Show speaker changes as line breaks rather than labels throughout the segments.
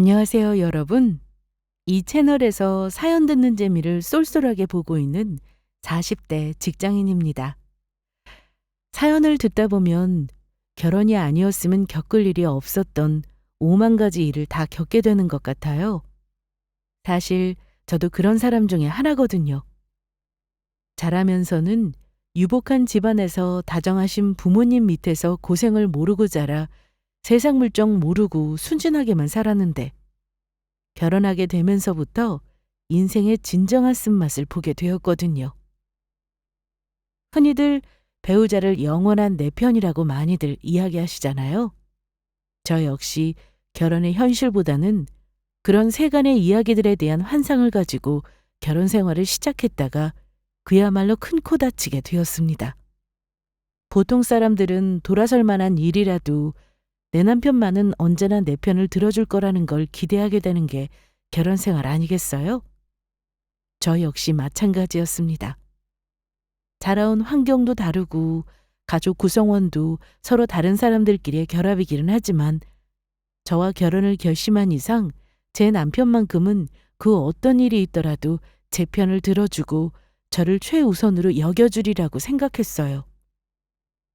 안녕하세요, 여러분. 이 채널에서 사연 듣는 재미를 쏠쏠하게 보고 있는 40대 직장인입니다. 사연을 듣다 보면 결혼이 아니었으면 겪을 일이 없었던 5만 가지 일을 다 겪게 되는 것 같아요. 사실 저도 그런 사람 중에 하나거든요. 자라면서는 유복한 집안에서 다정하신 부모님 밑에서 고생을 모르고 자라 세상 물정 모르고 순진하게만 살았는데 결혼하게 되면서부터 인생의 진정한 쓴맛을 보게 되었거든요. 흔히들 배우자를 영원한 내 편이라고 많이들 이야기하시잖아요. 저 역시 결혼의 현실보다는 그런 세간의 이야기들에 대한 환상을 가지고 결혼 생활을 시작했다가 그야말로 큰 코 다치게 되었습니다. 보통 사람들은 돌아설 만한 일이라도 내 남편만은 언제나 내 편을 들어줄 거라는 걸 기대하게 되는 게 결혼 생활 아니겠어요? 저 역시 마찬가지였습니다. 자라온 환경도 다르고 가족 구성원도 서로 다른 사람들끼리의 결합이기는 하지만 저와 결혼을 결심한 이상 제 남편만큼은 그 어떤 일이 있더라도 제 편을 들어주고 저를 최우선으로 여겨주리라고 생각했어요.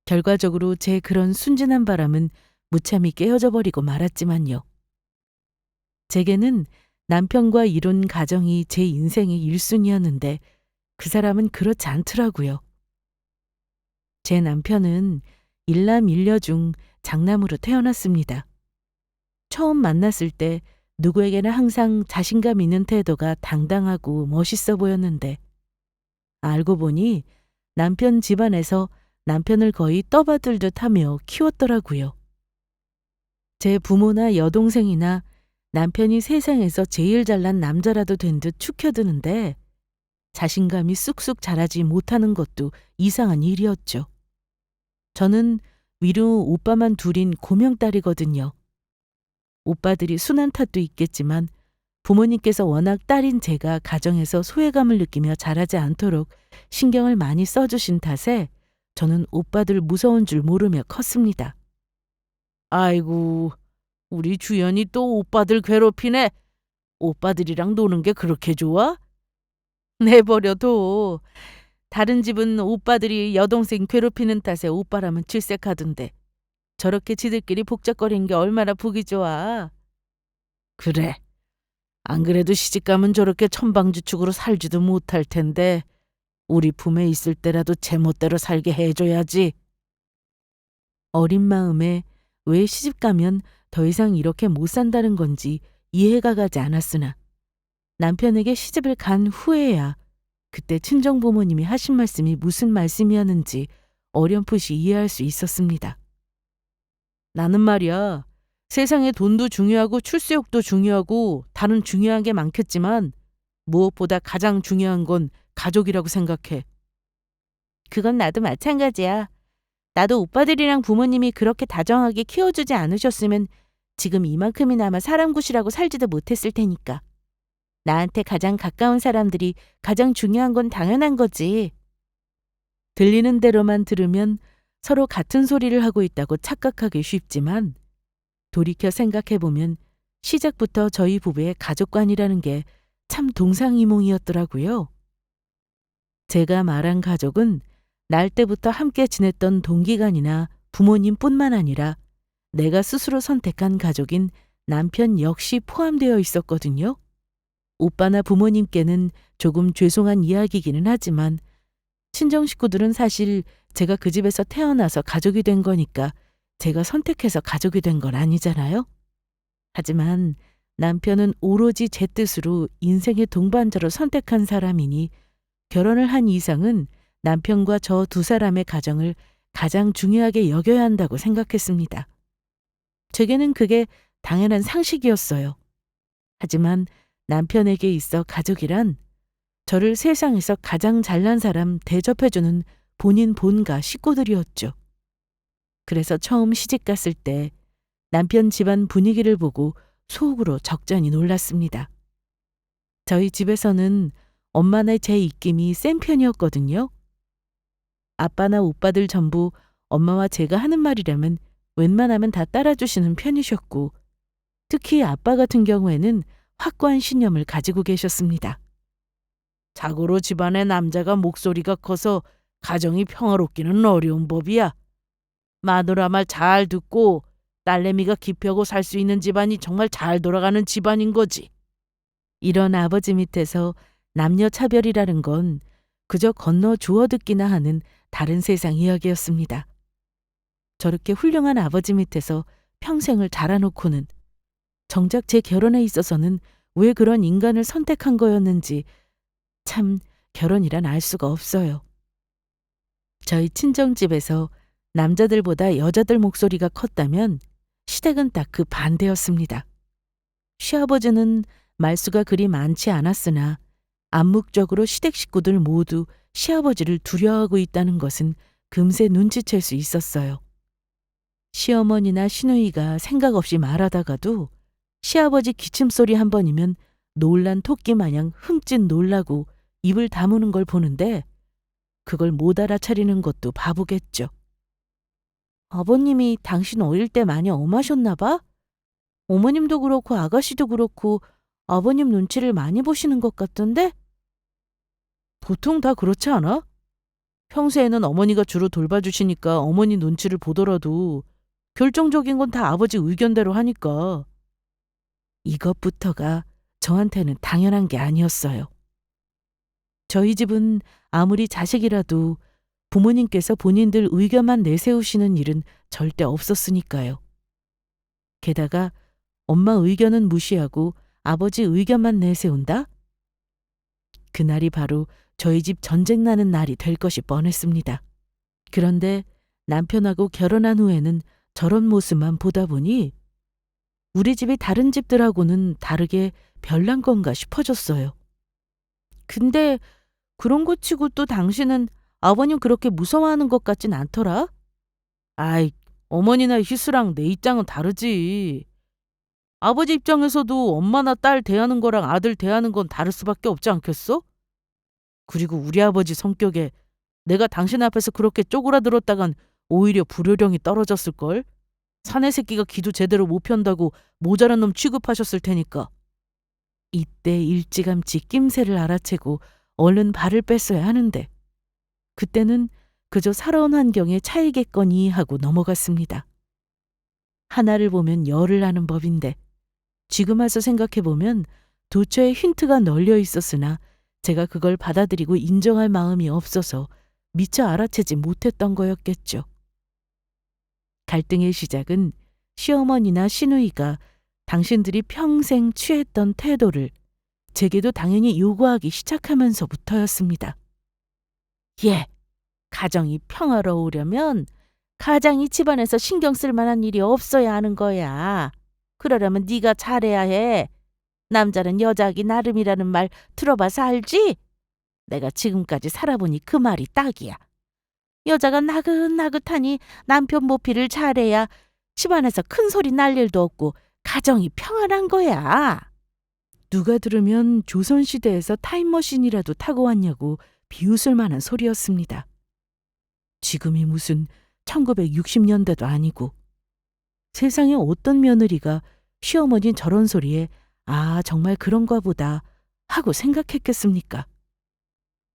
결과적으로 제 그런 순진한 바람은 무참히 깨어져 버리고 말았지만요. 제게는 남편과 이룬 가정이 제 인생의 1순위였는데 그 사람은 그렇지 않더라고요. 제 남편은 일남일녀 중 장남으로 태어났습니다. 처음 만났을 때 누구에게나 항상 자신감 있는 태도가 당당하고 멋있어 보였는데 알고 보니 남편 집안에서 남편을 거의 떠받들듯 하며 키웠더라고요. 제 부모나 여동생이나 남편이 세상에서 제일 잘난 남자라도 된 듯 축혀드는데 자신감이 쑥쑥 자라지 못하는 것도 이상한 일이었죠. 저는 위로 오빠만 둘인 고명딸이거든요. 오빠들이 순한 탓도 있겠지만 부모님께서 워낙 딸인 제가 가정에서 소외감을 느끼며 자라지 않도록 신경을 많이 써주신 탓에 저는 오빠들 무서운 줄 모르며 컸습니다. 아이고, 우리 주연이 또 오빠들 괴롭히네. 오빠들이랑 노는 게 그렇게 좋아? 내버려둬. 다른 집은 오빠들이 여동생 괴롭히는 탓에 오빠라면 질색하던데 저렇게 지들끼리 복잡거리는 게 얼마나 보기 좋아. 그래. 안 그래도 시집가면 저렇게 천방지축으로 살지도 못할 텐데 우리 품에 있을 때라도 제멋대로 살게 해줘야지. 어린 마음에 왜 시집가면 더 이상 이렇게 못 산다는 건지 이해가 가지 않았으나 남편에게 시집을 간 후에야 그때 친정부모님이 하신 말씀이 무슨 말씀이었는지 어렴풋이 이해할 수 있었습니다. 나는 말이야, 세상에 돈도 중요하고 출세욕도 중요하고 다른 중요한 게 많겠지만 무엇보다 가장 중요한 건 가족이라고 생각해. 그건 나도 마찬가지야. 나도 오빠들이랑 부모님이 그렇게 다정하게 키워주지 않으셨으면 지금 이만큼이나마 사람 구실하고 살지도 못했을 테니까. 나한테 가장 가까운 사람들이 가장 중요한 건 당연한 거지. 들리는 대로만 들으면 서로 같은 소리를 하고 있다고 착각하기 쉽지만 돌이켜 생각해보면 시작부터 저희 부부의 가족관이라는 게 참 동상이몽이었더라고요. 제가 말한 가족은 날 때부터 함께 지냈던 동기간이나 부모님뿐만 아니라 내가 스스로 선택한 가족인 남편 역시 포함되어 있었거든요. 오빠나 부모님께는 조금 죄송한 이야기이기는 하지만 친정 식구들은 사실 제가 그 집에서 태어나서 가족이 된 거니까 제가 선택해서 가족이 된 건 아니잖아요. 하지만 남편은 오로지 제 뜻으로 인생의 동반자로 선택한 사람이니 결혼을 한 이상은 남편과 저 두 사람의 가정을 가장 중요하게 여겨야 한다고 생각했습니다. 제게는 그게 당연한 상식이었어요. 하지만 남편에게 있어 가족이란 저를 세상에서 가장 잘난 사람 대접해주는 본인 본가 식구들이었죠. 그래서 처음 시집갔을 때 남편 집안 분위기를 보고 속으로 적잖이 놀랐습니다. 저희 집에서는 엄마나 제 입김이 센 편이었거든요. 아빠나 오빠들 전부 엄마와 제가 하는 말이라면 웬만하면 다 따라주시는 편이셨고 특히 아빠 같은 경우에는 확고한 신념을 가지고 계셨습니다. 자고로 집안의 남자가 목소리가 커서 가정이 평화롭기는 어려운 법이야. 마누라 말 잘 듣고 딸내미가 기펴고 살 수 있는 집안이 정말 잘 돌아가는 집안인 거지. 이런 아버지 밑에서 남녀 차별이라는 건 그저 건너 주워 듣기나 하는 다른 세상 이야기였습니다. 저렇게 훌륭한 아버지 밑에서 평생을 자라놓고는 정작 제 결혼에 있어서는 왜 그런 인간을 선택한 거였는지 참 결혼이란 알 수가 없어요. 저희 친정집에서 남자들보다 여자들 목소리가 컸다면 시댁은 딱 그 반대였습니다. 시아버지는 말수가 그리 많지 않았으나 암묵적으로 시댁 식구들 모두 시아버지를 두려워하고 있다는 것은 금세 눈치챌 수 있었어요. 시어머니나 시누이가 생각 없이 말하다가도 시아버지 기침소리 한 번이면 놀란 토끼 마냥 흠칫 놀라고 입을 다무는 걸 보는데 그걸 못 알아차리는 것도 바보겠죠. 아버님이 당신 어릴 때 많이 엄하셨나 봐? 어머님도 그렇고 아가씨도 그렇고 아버님 눈치를 많이 보시는 것 같던데? 보통 다 그렇지 않아? 평소에는 어머니가 주로 돌봐주시니까 어머니 눈치를 보더라도 결정적인 건 다 아버지 의견대로 하니까. 이것부터가 저한테는 당연한 게 아니었어요. 저희 집은 아무리 자식이라도 부모님께서 본인들 의견만 내세우시는 일은 절대 없었으니까요. 게다가 엄마 의견은 무시하고 아버지 의견만 내세운다? 그날이 바로 저희 집 전쟁 나는 날이 될 것이 뻔했습니다. 그런데 남편하고 결혼한 후에는 저런 모습만 보다 보니 우리 집이 다른 집들하고는 다르게 별난 건가 싶어졌어요. 근데 그런 거 치고 또 당신은 아버님 그렇게 무서워하는 것 같진 않더라? 아이, 어머니나 희수랑 내 입장은 다르지. 아버지 입장에서도 엄마나 딸 대하는 거랑 아들 대하는 건 다를 수밖에 없지 않겠어? 그리고 우리 아버지 성격에 내가 당신 앞에서 그렇게 쪼그라들었다간 오히려 불효령이 떨어졌을걸? 사내 새끼가 기도 제대로 못 편다고 모자란 놈 취급하셨을 테니까. 이때 일찌감치 낌새를 알아채고 얼른 발을 뺐어야 하는데 그때는 그저 살아온 환경의 차이겠거니 하고 넘어갔습니다. 하나를 보면 열을 하는 법인데 지금 와서 생각해보면 도처에 힌트가 널려 있었으나 제가 그걸 받아들이고 인정할 마음이 없어서 미처 알아채지 못했던 거였겠죠. 갈등의 시작은 시어머니나 시누이가 당신들이 평생 취했던 태도를 제게도 당연히 요구하기 시작하면서부터였습니다. 예, 가정이 평화로우려면 가장이 집안에서 신경 쓸 만한 일이 없어야 하는 거야. 그러려면 네가 잘해야 해. 남자는 여자하기 나름이라는 말 들어봐서 알지? 내가 지금까지 살아보니 그 말이 딱이야. 여자가 나긋나긋하니 남편 모피를 잘해야 집안에서 큰 소리 날 일도 없고 가정이 평안한 거야. 누가 들으면 조선시대에서 타임머신이라도 타고 왔냐고 비웃을 만한 소리였습니다. 지금이 무슨 1960년대도 아니고 세상에 어떤 며느리가 시어머니 저런 소리에 아 정말 그런가 보다 하고 생각했겠습니까?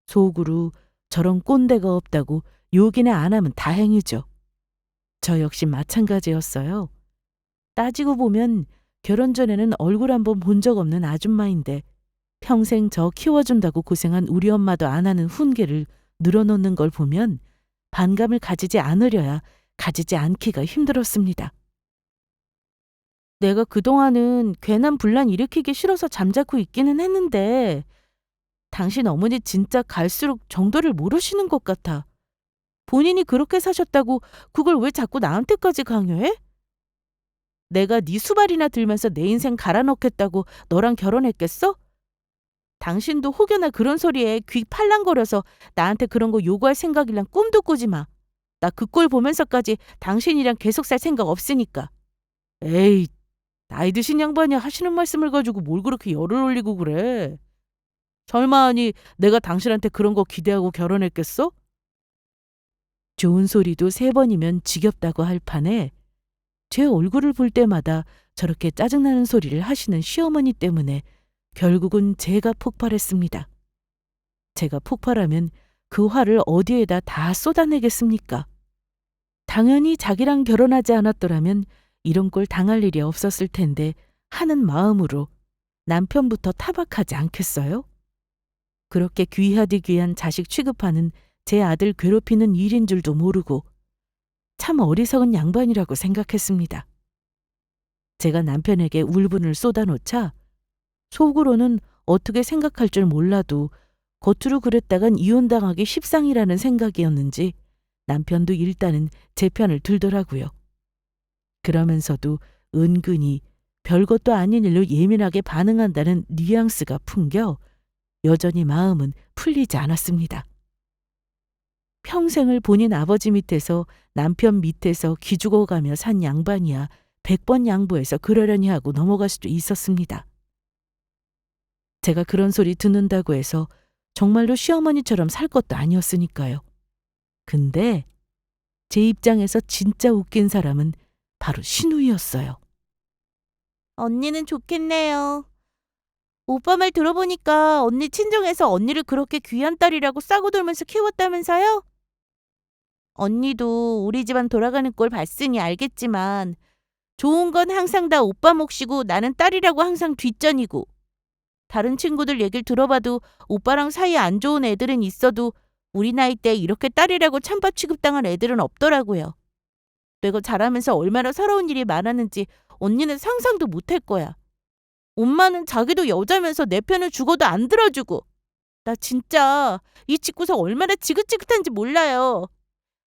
속으로 저런 꼰대가 없다고 욕이나 안 하면 다행이죠. 저 역시 마찬가지였어요. 따지고 보면 결혼 전에는 얼굴 한번 본 적 없는 아줌마인데 평생 저 키워준다고 고생한 우리 엄마도 안 하는 훈계를 늘어놓는 걸 보면 반감을 가지지 않으려야 가지지 않기가 힘들었습니다. 내가 그동안은 괜한 분란 일으키기 싫어서 잠자코 있기는 했는데 당신 어머니 진짜 갈수록 정도를 모르시는 것 같아. 본인이 그렇게 사셨다고 그걸 왜 자꾸 나한테까지 강요해? 내가 네 수발이나 들면서 내 인생 갈아넣겠다고 너랑 결혼했겠어? 당신도 혹여나 그런 소리에 귀 팔랑거려서 나한테 그런 거 요구할 생각이란 꿈도 꾸지 마. 나 그 꼴 보면서까지 당신이랑 계속 살 생각 없으니까. 에이, 나이 드신 양반이 하시는 말씀을 가지고 뭘 그렇게 열을 올리고 그래. 설마하니 내가 당신한테 그런 거 기대하고 결혼했겠어? 좋은 소리도 3번이면 지겹다고 할 판에 제 얼굴을 볼 때마다 저렇게 짜증나는 소리를 하시는 시어머니 때문에 결국은 제가 폭발했습니다. 제가 폭발하면 그 화를 어디에다 다 쏟아내겠습니까? 당연히 자기랑 결혼하지 않았더라면 이런 꼴 당할 일이 없었을 텐데 하는 마음으로 남편부터 타박하지 않겠어요? 그렇게 귀하디 귀한 자식 취급하는 제 아들 괴롭히는 일인 줄도 모르고 참 어리석은 양반이라고 생각했습니다. 제가 남편에게 울분을 쏟아놓자 속으로는 어떻게 생각할 줄 몰라도 겉으로 그랬다간 이혼당하기 십상이라는 생각이었는지 남편도 일단은 제 편을 들더라고요. 그러면서도 은근히 별것도 아닌 일로 예민하게 반응한다는 뉘앙스가 풍겨 여전히 마음은 풀리지 않았습니다. 평생을 본인 아버지 밑에서 남편 밑에서 기죽어가며 산 양반이야 100번 양보해서 그러려니 하고 넘어갈 수도 있었습니다. 제가 그런 소리 듣는다고 해서 정말로 시어머니처럼 살 것도 아니었으니까요. 근데 제 입장에서 진짜 웃긴 사람은 바로 신우이였어요.
언니는 좋겠네요. 오빠 말 들어보니까 언니 친정에서 언니를 그렇게 귀한 딸이라고 싸고 돌면서 키웠다면서요? 언니도 우리 집안 돌아가는 꼴 봤으니 알겠지만 좋은 건 항상 다 오빠 몫이고 나는 딸이라고 항상 뒷전이고 다른 친구들 얘기를 들어봐도 오빠랑 사이 안 좋은 애들은 있어도 우리 나이 때 이렇게 딸이라고 찬밥 취급당한 애들은 없더라고요. 내가 자라면서 얼마나 서러운 일이 많았는지 언니는 상상도 못할 거야. 엄마는 자기도 여자면서 내 편을 죽어도 안 들어주고. 나 진짜 이 집구석 얼마나 지긋지긋한지 몰라요.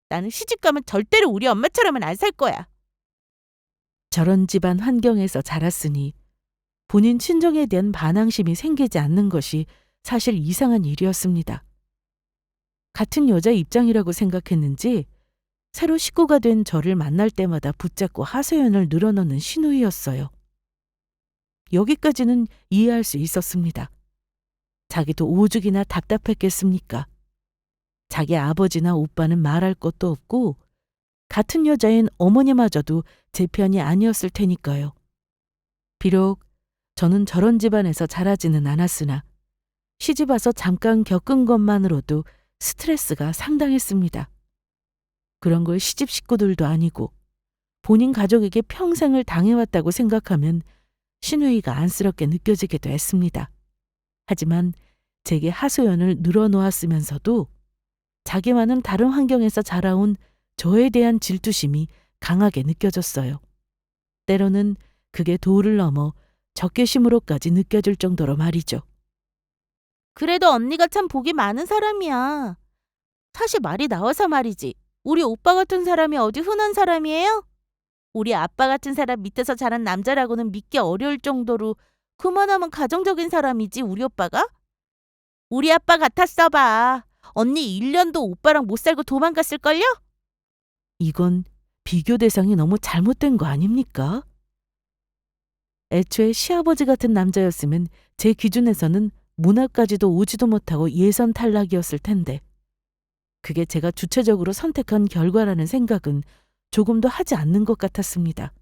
나는 시집가면 절대로 우리 엄마처럼은 안 살 거야.
저런 집안 환경에서 자랐으니 본인 친정에 대한 반항심이 생기지 않는 것이 사실 이상한 일이었습니다. 같은 여자 입장이라고 생각했는지 새로 식구가 된 저를 만날 때마다 붙잡고 하소연을 늘어놓는 신우이였어요. 여기까지는 이해할 수 있었습니다. 자기도 오죽이나 답답했겠습니까? 자기 아버지나 오빠는 말할 것도 없고 같은 여자인 어머니마저도 제 편이 아니었을 테니까요. 비록 저는 저런 집안에서 자라지는 않았으나 시집 와서 잠깐 겪은 것만으로도 스트레스가 상당했습니다. 그런 걸 시집 식구들도 아니고 본인 가족에게 평생을 당해왔다고 생각하면 신우이가 안쓰럽게 느껴지기도 했습니다. 하지만 제게 하소연을 늘어놓았으면서도 자기와는 다른 환경에서 자라온 저에 대한 질투심이 강하게 느껴졌어요. 때로는 그게 도를 넘어 적개심으로까지 느껴질 정도로 말이죠.
그래도 언니가 참 복이 많은 사람이야. 사실 말이 나와서 말이지. 우리 오빠 같은 사람이 어디 흔한 사람이에요? 우리 아빠 같은 사람 밑에서 자란 남자라고는 믿기 어려울 정도로 그만하면 가정적인 사람이지 우리 오빠가? 우리 아빠 같았어 봐. 언니 1년도 오빠랑 못 살고 도망갔을걸요?
이건 비교 대상이 너무 잘못된 거 아닙니까? 애초에 시아버지 같은 남자였으면 제 기준에서는 문 앞까지도 오지도 못하고 예선 탈락이었을 텐데 그게 제가 주체적으로 선택한 결과라는 생각은 조금도 하지 않는 것 같았습니다.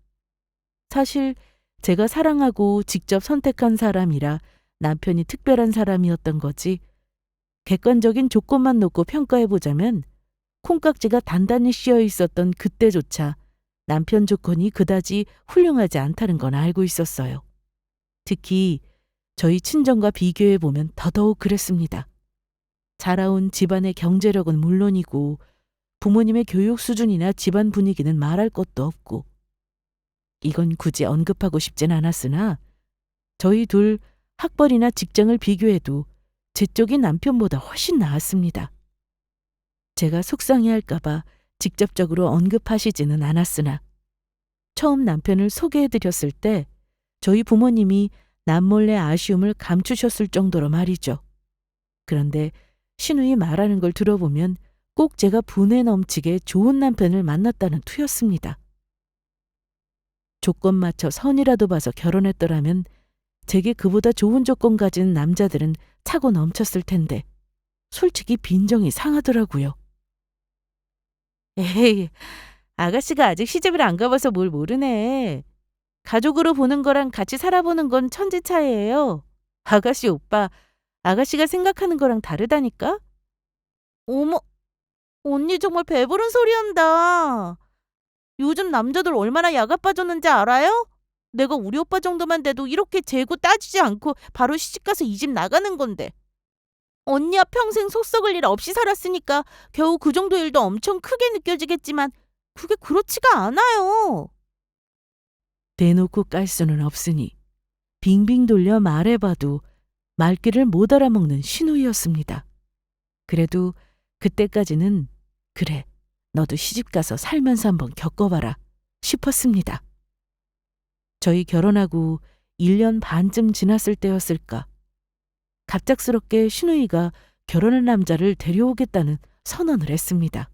사실 제가 사랑하고 직접 선택한 사람이라 남편이 특별한 사람이었던 거지 객관적인 조건만 놓고 평가해보자면 콩깍지가 단단히 씌어 있었던 그때조차 남편 조건이 그다지 훌륭하지 않다는 건 알고 있었어요. 특히 저희 친정과 비교해보면 더더욱 그랬습니다. 자라온 집안의 경제력은 물론이고 부모님의 교육 수준이나 집안 분위기는 말할 것도 없고 이건 굳이 언급하고 싶진 않았으나 저희 둘 학벌이나 직장을 비교해도 제 쪽이 남편보다 훨씬 나았습니다. 제가 속상해할까봐 직접적으로 언급하시지는 않았으나 처음 남편을 소개해드렸을 때 저희 부모님이 남몰래 아쉬움을 감추셨을 정도로 말이죠. 그런데 신우이 말하는 걸 들어보면 꼭 제가 분에 넘치게 좋은 남편을 만났다는 투였습니다. 조건 맞춰 선이라도 봐서 결혼했더라면 제게 그보다 좋은 조건 가진 남자들은 차고 넘쳤을 텐데 솔직히 빈정이 상하더라고요.
에이, 아가씨가 아직 시집을 안 가봐서 뭘 모르네. 가족으로 보는 거랑 같이 살아보는 건 천지 차이예요. 아가씨 오빠, 아가씨가 생각하는 거랑 다르다니까? 어머, 언니 정말 배부른 소리 한다. 요즘 남자들 얼마나 야가 빠졌는지 알아요? 내가 우리 오빠 정도만 돼도 이렇게 재고 따지지 않고 바로 시집가서 이 집 나가는 건데. 언니야 평생 속 썩을 일 없이 살았으니까 겨우 그 정도 일도 엄청 크게 느껴지겠지만 그게 그렇지가 않아요.
대놓고 깔 수는 없으니 빙빙 돌려 말해봐도 말귀를 못 알아먹는 신우이였습니다. 그래도 그때까지는 그래, 너도 시집가서 살면서 한번 겪어봐라 싶었습니다. 저희 결혼하고 1년 반쯤 지났을 때였을까. 갑작스럽게 신우이가 결혼할 남자를 데려오겠다는 선언을 했습니다.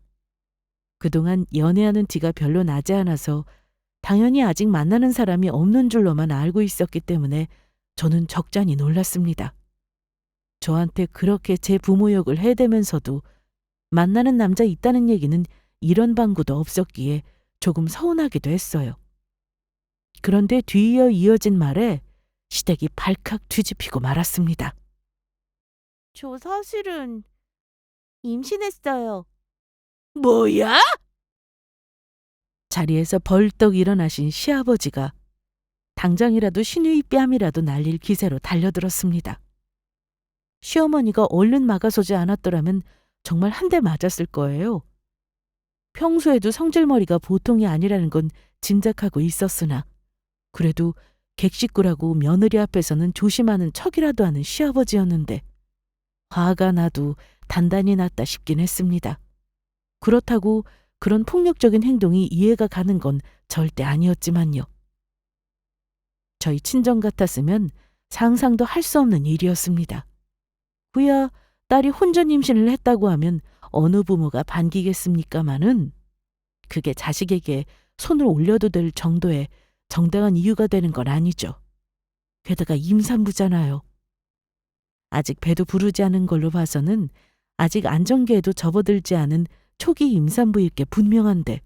그동안 연애하는 티가 별로 나지 않아서 당연히 아직 만나는 사람이 없는 줄로만 알고 있었기 때문에 저는 적잖이 놀랐습니다. 저한테 그렇게 제 부모 욕을 해대면서도 만나는 남자 있다는 얘기는 이런 방구도 없었기에 조금 서운하기도 했어요. 그런데 뒤이어 이어진 말에 시댁이 발칵 뒤집히고 말았습니다.
저 사실은 임신했어요.
뭐야? 자리에서 벌떡 일어나신 시아버지가 당장이라도 신우이 뺨이라도 날릴 기세로 달려들었습니다. 시어머니가 얼른 막아서지 않았더라면 정말 한 대 맞았을 거예요. 평소에도 성질머리가 보통이 아니라는 건 짐작하고 있었으나 그래도 객식구라고 며느리 앞에서는 조심하는 척이라도 하는 시아버지였는데 화가 나도 단단히 났다 싶긴 했습니다. 그렇다고 그런 폭력적인 행동이 이해가 가는 건 절대 아니었지만요. 저희 친정 같았으면 상상도 할 수 없는 일이었습니다. 그야 딸이 혼전 임신을 했다고 하면 어느 부모가 반기겠습니까마는 그게 자식에게 손을 올려도 될 정도의 정당한 이유가 되는 건 아니죠. 게다가 임산부잖아요. 아직 배도 부르지 않은 걸로 봐서는 아직 안정기에도 접어들지 않은 초기 임산부일 게 분명한데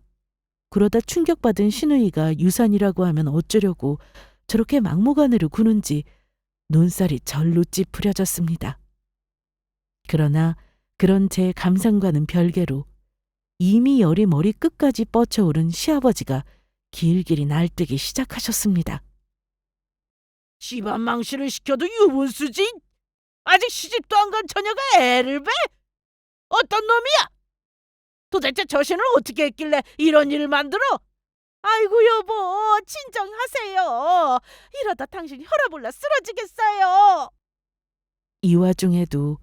그러다 충격받은 신우이가 유산이라고 하면 어쩌려고 저렇게 막무가내로 구는지 눈살이 절로 찌푸려졌습니다. 그러나 그런 제 감상과는 별개로 이미 열이 머리 끝까지 뻗쳐오른 시아버지가 길길이 날뛰기 시작하셨습니다.
집안 망신을 시켜도 유분수지? 아직 시집도 안 간 처녀가 애를 배? 어떤 놈이야? 도대체 저신을 어떻게 했길래 이런 일을 만들어? 아이고 여보, 진정하세요. 이러다 당신 혈압 올라 쓰러지겠어요.
이 와중에도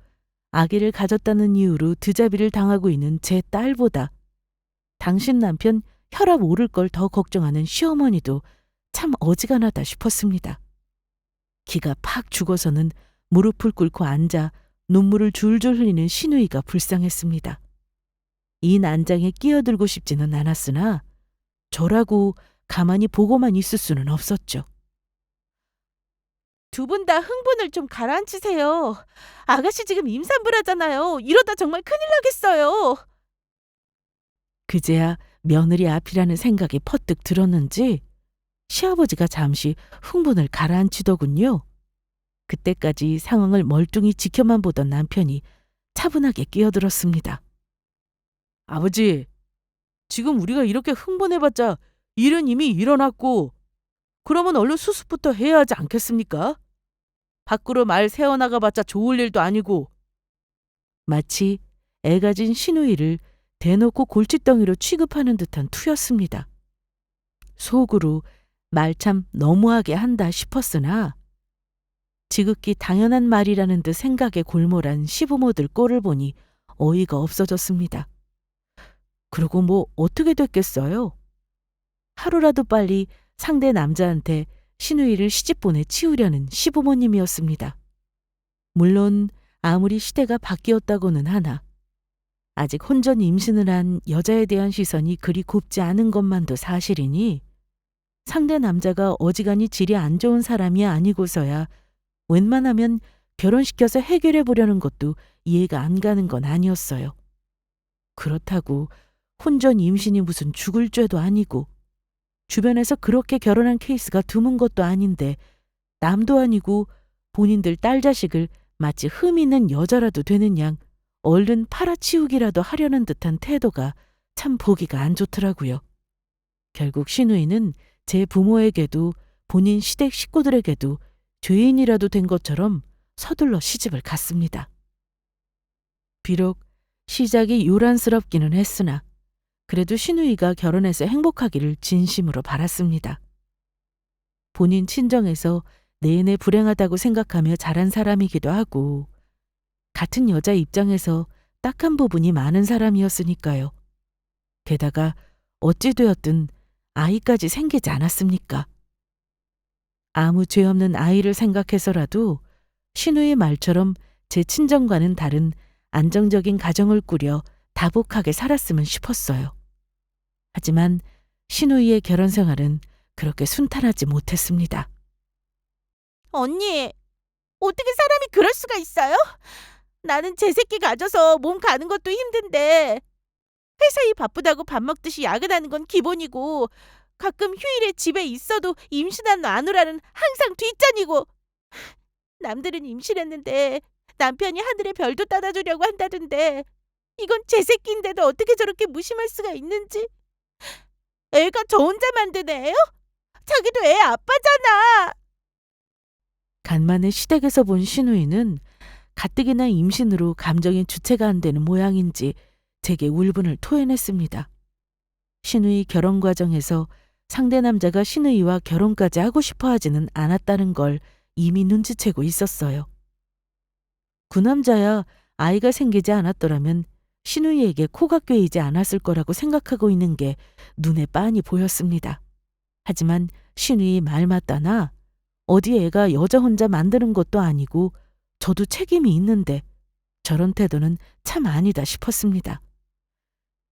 아기를 가졌다는 이유로 드자비를 당하고 있는 제 딸보다 당신 남편 혈압 오를 걸 더 걱정하는 시어머니도 참 어지간하다 싶었습니다. 기가 팍 죽어서는 무릎을 꿇고 앉아 눈물을 줄줄 흘리는 시누이가 불쌍했습니다. 이 난장에 끼어들고 싶지는 않았으나 저라고 가만히 보고만 있을 수는 없었죠.
두 분 다 흥분을 좀 가라앉히세요. 아가씨 지금 임산부라잖아요. 이러다 정말 큰일 나겠어요.
그제야 며느리 앞이라는 생각이 퍼뜩 들었는지 시아버지가 잠시 흥분을 가라앉히더군요. 그때까지 상황을 멀뚱히 지켜만 보던 남편이 차분하게 끼어들었습니다. 아버지, 지금 우리가 이렇게 흥분해봤자 일은 이미 일어났고 그러면 얼른 수습부터 해야 하지 않겠습니까? 밖으로 말 새어나가봤자 좋을 일도 아니고. 마치 애가 진 시누이를 대놓고 골칫덩이로 취급하는 듯한 투였습니다. 속으로 말 참 너무하게 한다 싶었으나 지극히 당연한 말이라는 듯 생각에 골몰한 시부모들 꼴을 보니 어이가 없어졌습니다. 그러고 뭐 어떻게 됐겠어요? 하루라도 빨리 상대 남자한테 시누이를 시집 보내 치우려는 시부모님이었습니다. 물론 아무리 시대가 바뀌었다고는 하나 아직 혼전 임신을 한 여자에 대한 시선이 그리 곱지 않은 것만도 사실이니 상대 남자가 어지간히 질이 안 좋은 사람이 아니고서야 웬만하면 결혼시켜서 해결해 보려는 것도 이해가 안 가는 건 아니었어요. 그렇다고 혼전 임신이 무슨 죽을 죄도 아니고 주변에서 그렇게 결혼한 케이스가 드문 것도 아닌데 남도 아니고 본인들 딸 자식을 마치 흠 있는 여자라도 되는 양 얼른 팔아치우기라도 하려는 듯한 태도가 참 보기가 안 좋더라고요. 결국 신우이는 제 부모에게도 본인 시댁 식구들에게도 죄인이라도 된 것처럼 서둘러 시집을 갔습니다. 비록 시작이 요란스럽기는 했으나 그래도 신우이가 결혼해서 행복하기를 진심으로 바랐습니다. 본인 친정에서 내내 불행하다고 생각하며 자란 사람이기도 하고 같은 여자 입장에서 딱한 부분이 많은 사람이었으니까요. 게다가 어찌 되었든 아이까지 생기지 않았습니까? 아무 죄 없는 아이를 생각해서라도 신우의 말처럼 제 친정과는 다른 안정적인 가정을 꾸려 다복하게 살았으면 싶었어요. 하지만 신우이의 결혼 생활은 그렇게 순탄하지 못했습니다.
언니, 어떻게 사람이 그럴 수가 있어요? 나는 제 새끼 가져서 몸 가는 것도 힘든데 회사 일 바쁘다고 밥 먹듯이 야근하는 건 기본이고 가끔 휴일에 집에 있어도 임신한 마누라는 항상 뒷전이고 남들은 임신했는데 남편이 하늘의 별도 따다주려고 한다던데 이건 제 새끼인데도 어떻게 저렇게 무심할 수가 있는지. 애가 저 혼자 만든 애예요? 자기도 애 아빠잖아.
간만에 시댁에서 본 신우이는 가뜩이나 임신으로 감정의 주체가 안 되는 모양인지 제게 울분을 토해냈습니다. 신우이 결혼 과정에서 상대 남자가 신우이와 결혼까지 하고 싶어 하지는 않았다는 걸 이미 눈치채고 있었어요. 그 남자야 아이가 생기지 않았더라면 신우이에게 코가 꿰이지 않았을 거라고 생각하고 있는 게 눈에 빤히 보였습니다. 하지만 신우이 말 맞다나 어디 애가 여자 혼자 만드는 것도 아니고 저도 책임이 있는데 저런 태도는 참 아니다 싶었습니다.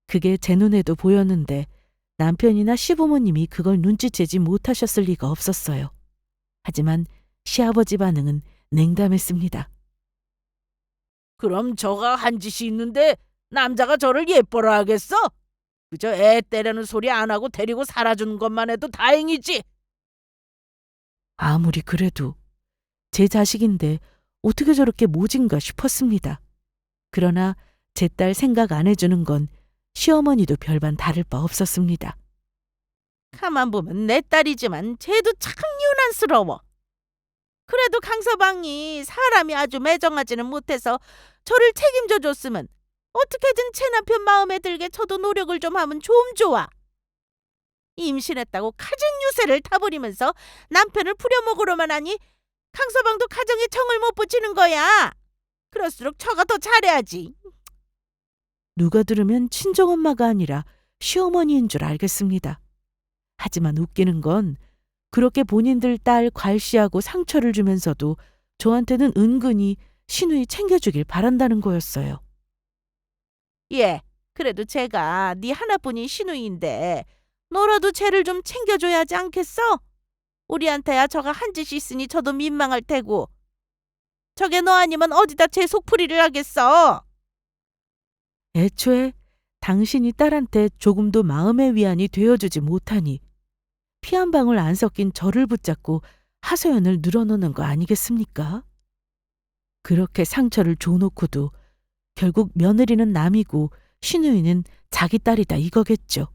그게 제 눈에도 보였는데 남편이나 시부모님이 그걸 눈치채지 못하셨을 리가 없었어요. 하지만 시아버지 반응은 냉담했습니다.
그럼 저가 한 짓이 있는데 남자가 저를 예뻐라 하겠어? 그저 애 때려는 소리 안 하고 데리고 살아주는 것만 해도 다행이지.
아무리 그래도 제 자식인데 어떻게 저렇게 모진가 싶었습니다. 그러나 제 딸 생각 안 해주는 건 시어머니도 별반 다를 바 없었습니다.
가만 보면 내 딸이지만 쟤도 참 유난스러워. 그래도 강서방이 사람이 아주 매정하지는 못해서 저를 책임져 줬으면 어떻게든 제 남편 마음에 들게 저도 노력을 좀 하면 좀 좋아. 임신했다고 가진 유세를 타버리면서 남편을 부려먹으러만 하니 강서방도 가정에 정을 못 붙이는 거야. 그럴수록 저가 더 잘해야지.
누가 들으면 친정엄마가 아니라 시어머니인 줄 알겠습니다. 하지만 웃기는 건 그렇게 본인들 딸 괄시하고 상처를 주면서도 저한테는 은근히 신우이 챙겨주길 바란다는 거였어요.
예, 그래도 제가 네 하나뿐인 시누이인데 너라도 쟤를 좀 챙겨줘야 하지 않겠어? 우리한테야 저가 한 짓이 있으니 저도 민망할 테고. 저게 너 아니면 어디다 제 속풀이를 하겠어?
애초에 당신이 딸한테 조금도 마음의 위안이 되어주지 못하니 피 한 방울 안 섞인 저를 붙잡고 하소연을 늘어놓는 거 아니겠습니까? 그렇게 상처를 줘놓고도 결국 며느리는 남이고 신우이는 자기 딸이다 이거겠죠.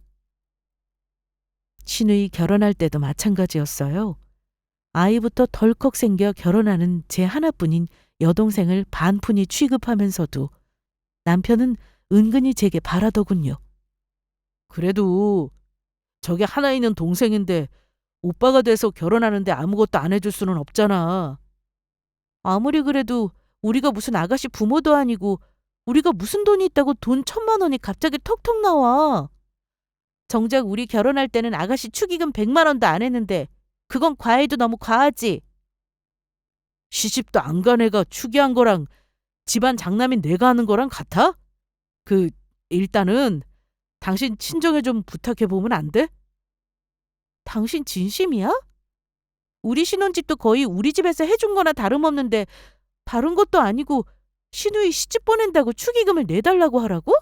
신우이 결혼할 때도 마찬가지였어요. 아이부터 덜컥 생겨 결혼하는 제 하나뿐인 여동생을 반푼이 취급하면서도 남편은 은근히 제게 바라더군요.
그래도 저게 하나 있는 동생인데 오빠가 돼서 결혼하는데 아무것도 안 해줄 수는 없잖아.
아무리 그래도 우리가 무슨 아가씨 부모도 아니고 우리가 무슨 돈이 있다고 돈 1,000만 원이 갑자기 턱턱 나와. 정작 우리 결혼할 때는 아가씨 축의금 100만 원도 안 했는데 그건 과해도 너무 과하지.
시집도 안 간 애가 축의한 거랑 집안 장남인 내가 하는 거랑 같아? 일단은 당신 친정에 좀 부탁해 보면 안 돼?
당신 진심이야? 우리 신혼집도 거의 우리 집에서 해준 거나 다름없는데 다른 것도 아니고 신우이 시집 보낸다고 축의금을 내달라고 하라고?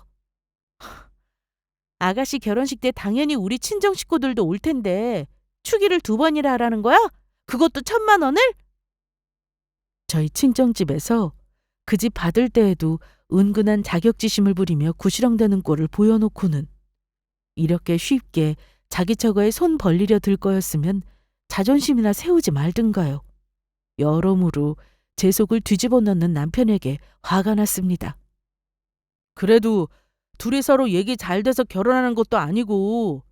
아가씨 결혼식 때 당연히 우리 친정 식구들도 올 텐데 축의를 2번이나 하라는 거야? 그것도 1,000만 원을?
저희 친정집에서 그 집 받을 때에도 은근한 자격지심을 부리며 구시렁대는 꼴을 보여놓고는 이렇게 쉽게 자기 처가에 손 벌리려 들 거였으면 자존심이나 세우지 말든가요. 여러모로 제 속을 뒤집어 넣는 남편에게 화가 났습니다. 그래도 둘이 서로 얘기 잘 돼서 결혼하는 것도 아니고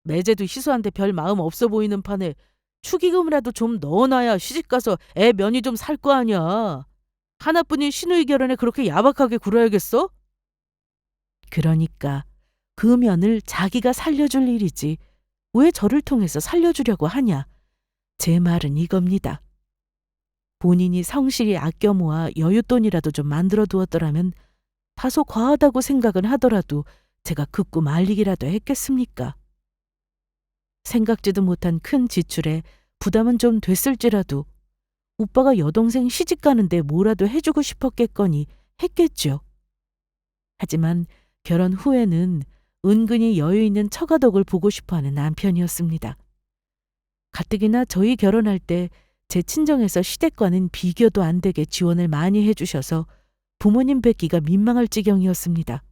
매제도 희수한테 별 마음 없어 보이는 판에 축의금이라도 좀 넣어놔야 시집가서 애 면이 좀 살 거 아니야. 하나뿐인 시누이 결혼에 그렇게 야박하게 굴어야겠어? 그러니까 그 면을 자기가 살려줄 일이지 왜 저를 통해서 살려주려고 하냐. 제 말은 이겁니다. 본인이 성실히 아껴 모아 여윳돈이라도 좀 만들어 두었더라면 다소 과하다고 생각은 하더라도 제가 긋고 말리기라도 했겠습니까? 생각지도 못한 큰 지출에 부담은 좀 됐을지라도 오빠가 여동생 시집 가는데 뭐라도 해주고 싶었겠거니 했겠죠. 하지만 결혼 후에는 은근히 여유 있는 처가덕을 보고 싶어하는 남편이었습니다. 가뜩이나 저희 결혼할 때 제 친정에서 시댁과는 비교도 안 되게 지원을 많이 해주셔서 부모님 뵙기가 민망할 지경이었습니다.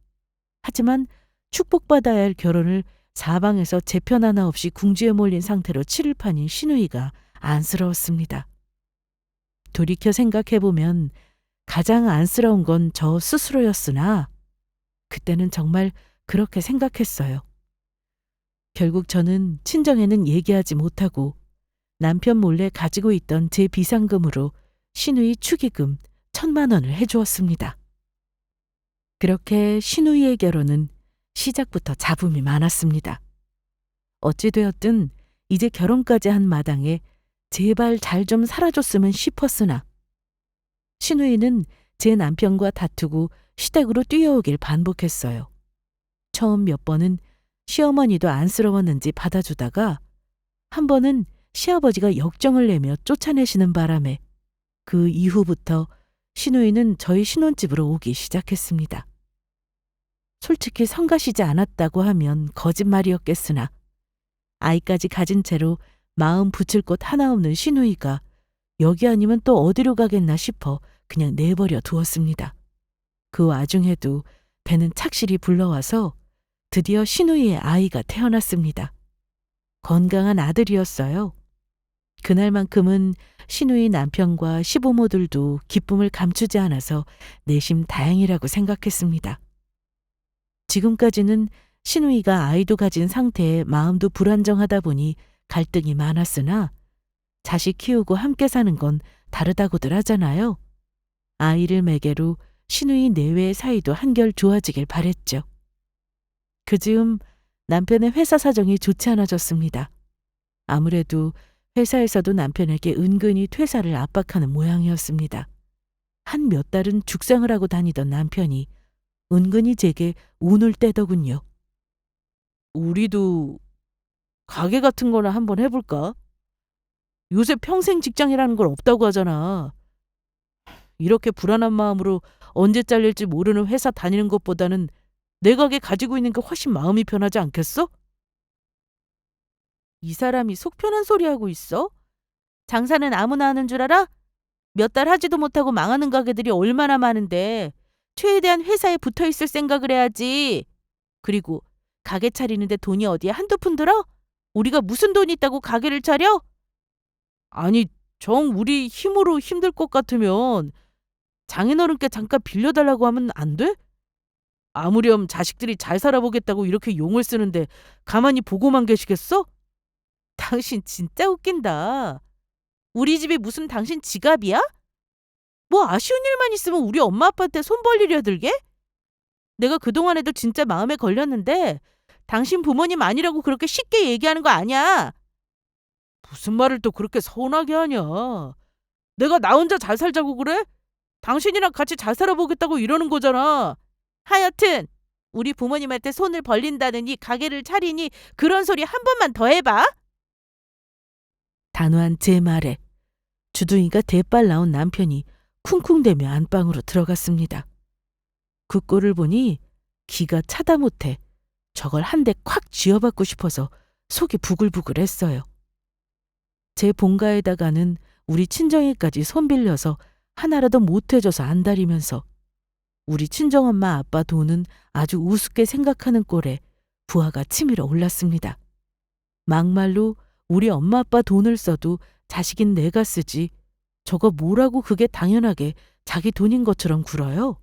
하지만 축복받아야 할 결혼을 사방에서 제 편 하나 없이 궁지에 몰린 상태로 치를 판인 시누이가 안쓰러웠습니다. 돌이켜 생각해보면 가장 안쓰러운 건 저 스스로였으나 그때는 정말 그렇게 생각했어요. 결국 저는 친정에는 얘기하지 못하고 남편 몰래 가지고 있던 제 비상금으로 시누이 축의금 1,000만 원을 해주었습니다. 그렇게 시누이의 결혼은 시작부터 잡음이 많았습니다. 어찌되었든 이제 결혼까지 한 마당에 제발 잘 좀 살아줬으면 싶었으나 시누이는 제 남편과 다투고 시댁으로 뛰어오길 반복했어요. 처음 몇 번은 시어머니도 안쓰러웠는지 받아주다가 한 번은 시아버지가 역정을 내며 쫓아내시는 바람에 그 이후부터 시누이는 저희 신혼집으로 오기 시작했습니다. 솔직히 성가시지 않았다고 하면 거짓말이었겠으나 아이까지 가진 채로 마음 붙일 곳 하나 없는 시누이가 여기 아니면 또 어디로 가겠나 싶어 그냥 내버려 두었습니다. 그 와중에도 배는 착실히 불러와서 드디어 시누이의 아이가 태어났습니다. 건강한 아들이었어요. 그날만큼은 시누이 남편과 시부모들도 기쁨을 감추지 않아서 내심 다행이라고 생각했습니다. 지금까지는 시누이가 아이도 가진 상태에 마음도 불안정하다 보니 갈등이 많았으나 자식 키우고 함께 사는 건 다르다고들 하잖아요. 아이를 매개로 시누이 내외의 사이도 한결 좋아지길 바랬죠. 그즈음 남편의 회사 사정이 좋지 않아졌습니다. 아무래도 회사에서도 남편에게 은근히 퇴사를 압박하는 모양이었습니다. 한 몇 달은 죽상을 하고 다니던 남편이 은근히 제게 운을 떼더군요. 우리도 가게 같은 거나 한번 해볼까? 요새 평생 직장이라는 걸 없다고 하잖아. 이렇게 불안한 마음으로 언제 잘릴지 모르는 회사 다니는 것보다는 내 가게 가지고 있는 게 훨씬 마음이 편하지 않겠어? 이 사람이 속 편한 소리 하고 있어? 장사는 아무나 하는 줄 알아? 몇 달 하지도 못하고 망하는 가게들이 얼마나 많은데 최대한 회사에 붙어 있을 생각을 해야지. 그리고 가게 차리는데 돈이 어디에 한두 푼 들어? 우리가 무슨 돈이 있다고 가게를 차려? 아니, 정 우리 힘으로 힘들 것 같으면 장인어른께 잠깐 빌려달라고 하면 안 돼? 아무렴 자식들이 잘 살아보겠다고 이렇게 용을 쓰는데 가만히 보고만 계시겠어? 당신 진짜 웃긴다. 우리 집이 무슨 당신 지갑이야? 뭐 아쉬운 일만 있으면 우리 엄마 아빠한테 손 벌리려 들게? 내가 그동안에도 진짜 마음에 걸렸는데 당신 부모님 아니라고 그렇게 쉽게 얘기하는 거 아니야. 무슨 말을 또 그렇게 서운하게 하냐. 내가 나 혼자 잘 살자고 그래? 당신이랑 같이 잘 살아보겠다고 이러는 거잖아. 하여튼 우리 부모님한테 손을 벌린다느니 가게를 차리니 그런 소리 한 번만 더 해봐. 단호한 제 말에 주둥이가 대빨 나온 남편이 쿵쿵대며 안방으로 들어갔습니다. 그 꼴을 보니 기가 차다 못해 저걸 한 대 콱 쥐어받고 싶어서 속이 부글부글했어요. 제 본가에다가는 우리 친정이까지 손 빌려서 하나라도 못해줘서 안달이면서 우리 친정엄마 아빠 돈은 아주 우습게 생각하는 꼴에 부하가 치밀어 올랐습니다. 막말로 우리 엄마 아빠 돈을 써도 자식인 내가 쓰지 저거 뭐라고 그게 당연하게 자기 돈인 것처럼 굴어요.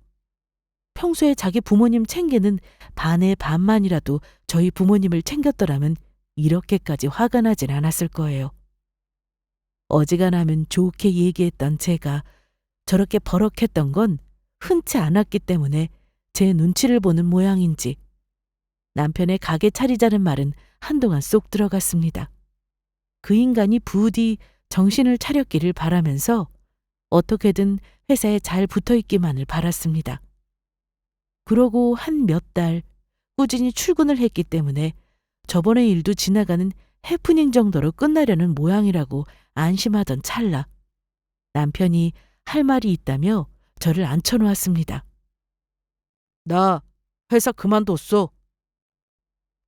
평소에 자기 부모님 챙기는 반의 반만이라도 저희 부모님을 챙겼더라면 이렇게까지 화가 나진 않았을 거예요. 어지간하면 좋게 얘기했던 제가 저렇게 버럭했던 건 흔치 않았기 때문에 제 눈치를 보는 모양인지 남편의 가게 차리자는 말은 한동안 쏙 들어갔습니다. 그 인간이 부디 정신을 차렸기를 바라면서 어떻게든 회사에 잘 붙어있기만을 바랐습니다. 그러고 한 몇 달 꾸준히 출근을 했기 때문에 저번의 일도 지나가는 해프닝 정도로 끝나려는 모양이라고 안심하던 찰나 남편이 할 말이 있다며 저를 앉혀놓았습니다.
나 회사 그만뒀어.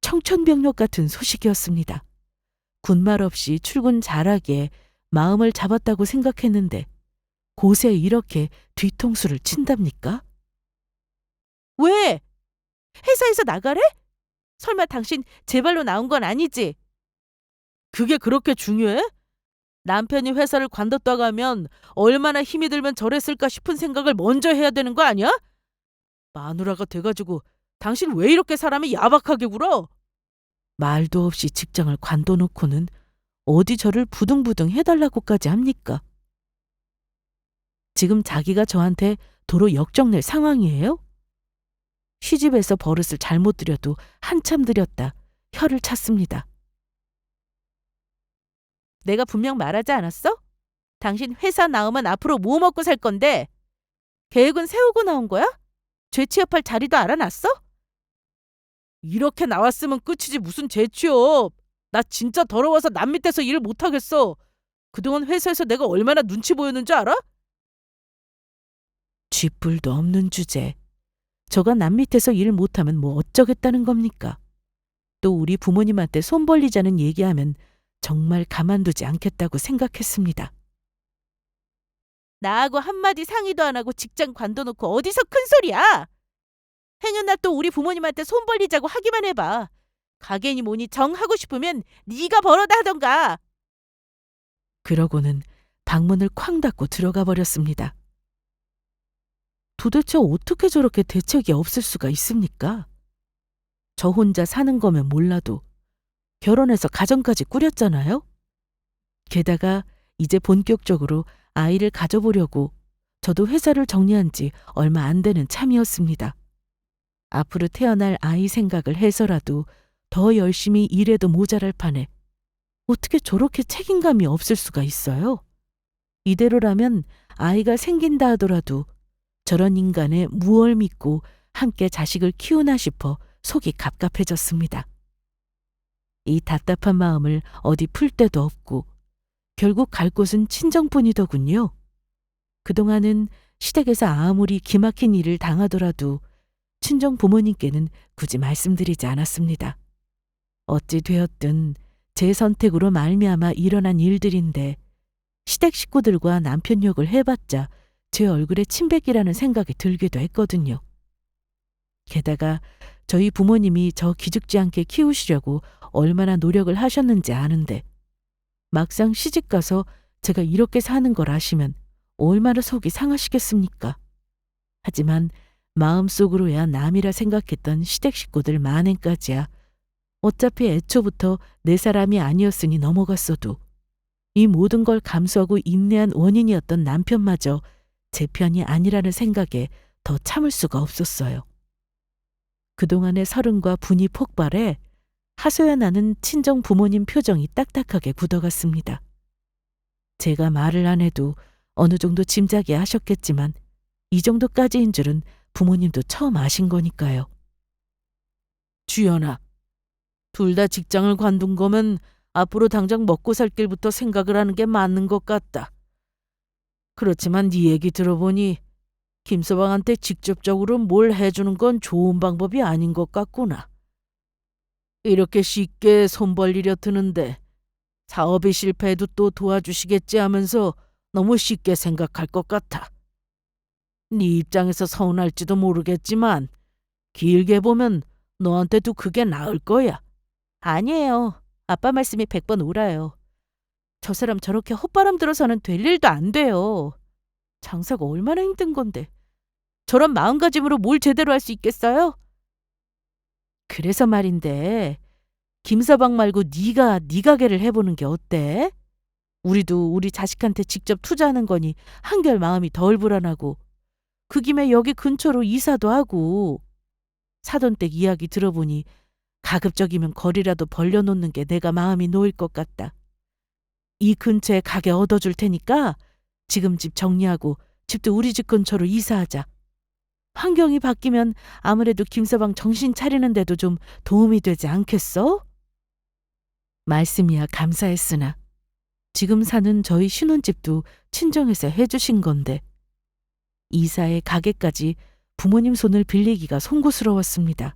청천벽력 같은 소식이었습니다. 군말 없이 출근 잘하기에 마음을 잡았다고 생각했는데 곳에 이렇게 뒤통수를 친답니까?
왜? 회사에서 나가래? 설마 당신 제 발로 나온 건 아니지?
그게 그렇게 중요해? 남편이 회사를 관뒀다가 하면 얼마나 힘이 들면 저랬을까 싶은 생각을 먼저 해야 되는 거 아니야? 마누라가 돼가지고 당신 왜 이렇게 사람이 야박하게 굴어?
말도 없이 직장을 관둬놓고는 어디 저를 부둥부둥 해달라고까지 합니까? 지금 자기가 저한테 도로 역정낼 상황이에요? 시집에서 버릇을 잘못 들여도 한참 들였다 혀를 찼습니다.
내가 분명 말하지 않았어? 당신 회사 나오면 앞으로 뭐 먹고 살 건데? 계획은 세우고 나온 거야? 재취업할 자리도 알아놨어?
이렇게 나왔으면 끝이지 무슨 재취업. 나 진짜 더러워서 남 밑에서 일을 못하겠어. 그동안 회사에서 내가 얼마나 눈치 보였는지 알아?
쥐뿔도 없는 주제. 저가 남 밑에서 일 못하면 뭐 어쩌겠다는 겁니까? 또 우리 부모님한테 손 벌리자는 얘기하면 정말 가만두지 않겠다고 생각했습니다.
나하고 한마디 상의도 안 하고 직장 관둬놓고 어디서 큰 소리야? 행여나 또 우리 부모님한테 손 벌리자고 하기만 해봐. 가게니 뭐니 정하고 싶으면 네가 벌어다 하던가.
그러고는 방문을 쾅 닫고 들어가 버렸습니다. 도대체 어떻게 저렇게 대책이 없을 수가 있습니까? 저 혼자 사는 거면 몰라도 결혼해서 가정까지 꾸렸잖아요? 게다가 이제 본격적으로 아이를 가져보려고 저도 회사를 정리한 지 얼마 안 되는 참이었습니다. 앞으로 태어날 아이 생각을 해서라도 더 열심히 일해도 모자랄 판에 어떻게 저렇게 책임감이 없을 수가 있어요? 이대로라면 아이가 생긴다 하더라도 저런 인간의 무얼 믿고 함께 자식을 키우나 싶어 속이 갑갑해졌습니다. 이 답답한 마음을 어디 풀 데도 없고 결국 갈 곳은 친정뿐이더군요. 그동안은 시댁에서 아무리 기막힌 일을 당하더라도 친정 부모님께는 굳이 말씀드리지 않았습니다. 어찌 되었든 제 선택으로 말미암아 일어난 일들인데 시댁 식구들과 남편 욕을 해봤자 제 얼굴에 침뱉기라는 생각이 들기도 했거든요. 게다가 저희 부모님이 저 기죽지 않게 키우시려고 얼마나 노력을 하셨는지 아는데 막상 시집가서 제가 이렇게 사는 걸 아시면 얼마나 속이 상하시겠습니까? 하지만 마음속으로야 남이라 생각했던 시댁 식구들 만행까지야 어차피 애초부터 내 사람이 아니었으니 넘어갔어도 이 모든 걸 감수하고 인내한 원인이었던 남편마저 제 편이 아니라는 생각에 더 참을 수가 없었어요. 그동안의 서른과 분이 폭발해 하소연 하는 친정 부모님 표정이 딱딱하게 굳어갔습니다. 제가 말을 안 해도 어느 정도 짐작이 하셨겠지만 이 정도까지인 줄은 부모님도 처음 아신 거니까요.
주연아, 둘 다 직장을 관둔 거면 앞으로 당장 먹고 살 길부터 생각을 하는 게 맞는 것 같다. 그렇지만 네 얘기 들어보니 김서방한테 직접적으로 뭘 해주는 건 좋은 방법이 아닌 것 같구나. 이렇게 쉽게 손 벌리려 드는데 사업이 실패해도 또 도와주시겠지 하면서 너무 쉽게 생각할 것 같아. 네 입장에서 서운할지도 모르겠지만 길게 보면 너한테도 그게 나을 거야.
아니에요. 아빠 말씀이 100번 옳아요. 저 사람 저렇게 헛바람 들어서는 될 일도 안 돼요. 장사가 얼마나 힘든 건데. 저런 마음가짐으로 뭘 제대로 할 수 있겠어요? 그래서 말인데 김서방 말고 네가 네 가게를 해보는 게 어때? 우리도 우리 자식한테 직접 투자하는 거니 한결 마음이 덜 불안하고 그 김에 여기 근처로 이사도 하고 사돈댁 이야기 들어보니 가급적이면 거리라도 벌려놓는 게 내가 마음이 놓일 것 같다. 이 근처에 가게 얻어줄 테니까 지금 집 정리하고 집도 우리 집 근처로 이사하자. 환경이 바뀌면 아무래도 김서방 정신 차리는 데도 좀 도움이 되지 않겠어? 말씀이야 감사했으나 지금 사는 저희 신혼집도 친정에서 해주신 건데 이사에 가게까지 부모님 손을 빌리기가 송구스러웠습니다.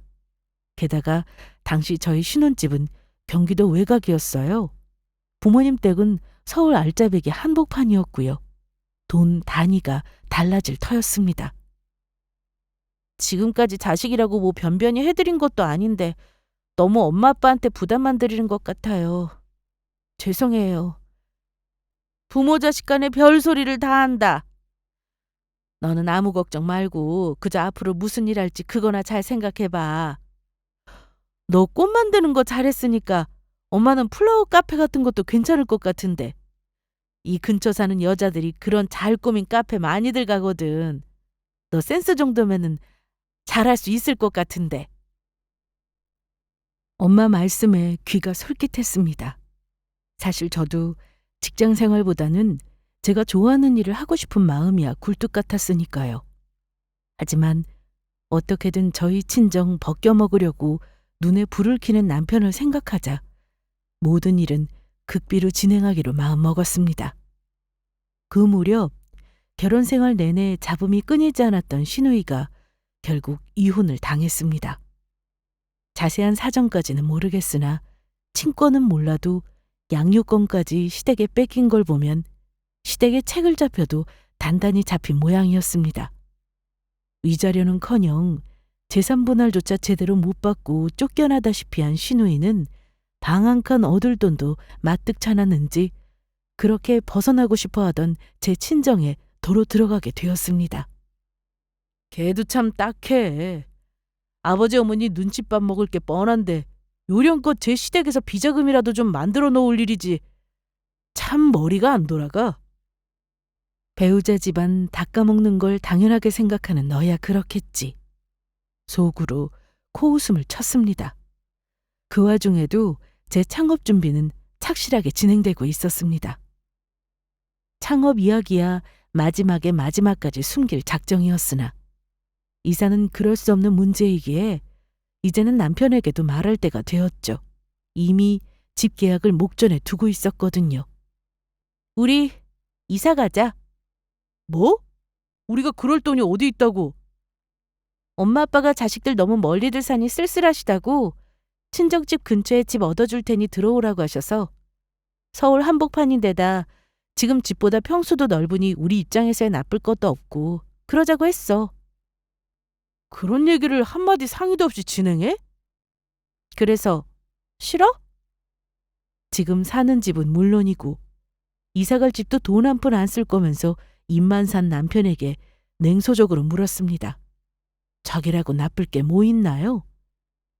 게다가 당시 저희 신혼집은 경기도 외곽이었어요. 부모님 댁은 서울 알짜배기 한복판이었고요. 돈 단위가 달라질 터였습니다. 지금까지 자식이라고 뭐 변변히 해드린 것도 아닌데 너무 엄마 아빠한테 부담만 드리는 것 같아요. 죄송해요. 부모 자식 간에 별소리를 다 한다. 너는 아무 걱정 말고 그저 앞으로 무슨 일 할지 그거나 잘 생각해봐. 너 꽃 만드는 거 잘했으니까 엄마는 플라워 카페 같은 것도 괜찮을 것 같은데. 이 근처 사는 여자들이 그런 잘 꾸민 카페 많이들 가거든. 너 센스 정도면은 잘할 수 있을 것 같은데. 엄마 말씀에 귀가 솔깃했습니다. 사실 저도 직장 생활보다는 제가 좋아하는 일을 하고 싶은 마음이야 굴뚝 같았으니까요. 하지만 어떻게든 저희 친정 벗겨먹으려고 눈에 불을 켜는 남편을 생각하자 모든 일은 극비로 진행하기로 마음먹었습니다. 그 무렵 결혼 생활 내내 잡음이 끊이지 않았던 시누이가 결국 이혼을 당했습니다. 자세한 사정까지는 모르겠으나 친권은 몰라도 양육권까지 시댁에 뺏긴 걸 보면 시댁에 책을 잡혀도 단단히 잡힌 모양이었습니다. 위자료는커녕 재산 분할조차 제대로 못 받고 쫓겨나다시피 한 시누이는 방 한 칸 얻을 돈도 마뜩 차놨는지 그렇게 벗어나고 싶어 하던 제 친정에 도로 들어가게 되었습니다. 걔도 참 딱해. 아버지 어머니 눈칫밥 먹을 게 뻔한데 요령껏 제 시댁에서 비자금이라도 좀 만들어 놓을 일이지. 참 머리가 안 돌아가. 배우자 집안 닦아먹는 걸 당연하게 생각하는 너야 그렇겠지. 속으로 코웃음을 쳤습니다. 그 와중에도 제 창업 준비는 착실하게 진행되고 있었습니다. 창업 이야기야 마지막에 마지막까지 숨길 작정이었으나 이사는 그럴 수 없는 문제이기에 이제는 남편에게도 말할 때가 되었죠. 이미 집 계약을 목전에 두고 있었거든요. 우리 이사 가자. 뭐? 우리가 그럴 돈이 어디 있다고? 엄마 아빠가 자식들 너무 멀리들 사니 쓸쓸하시다고 친정집 근처에 집 얻어줄 테니 들어오라고 하셔서 서울 한복판인데다 지금 집보다 평수도 넓으니 우리 입장에서야 나쁠 것도 없고 그러자고 했어. 그런 얘기를 한마디 상의도 없이 진행해? 그래서 싫어? 지금 사는 집은 물론이고 이사갈 집도 돈 한 푼 안 쓸 거면서 입만 산 남편에게 냉소적으로 물었습니다. 자기라고 나쁠 게 뭐 있나요?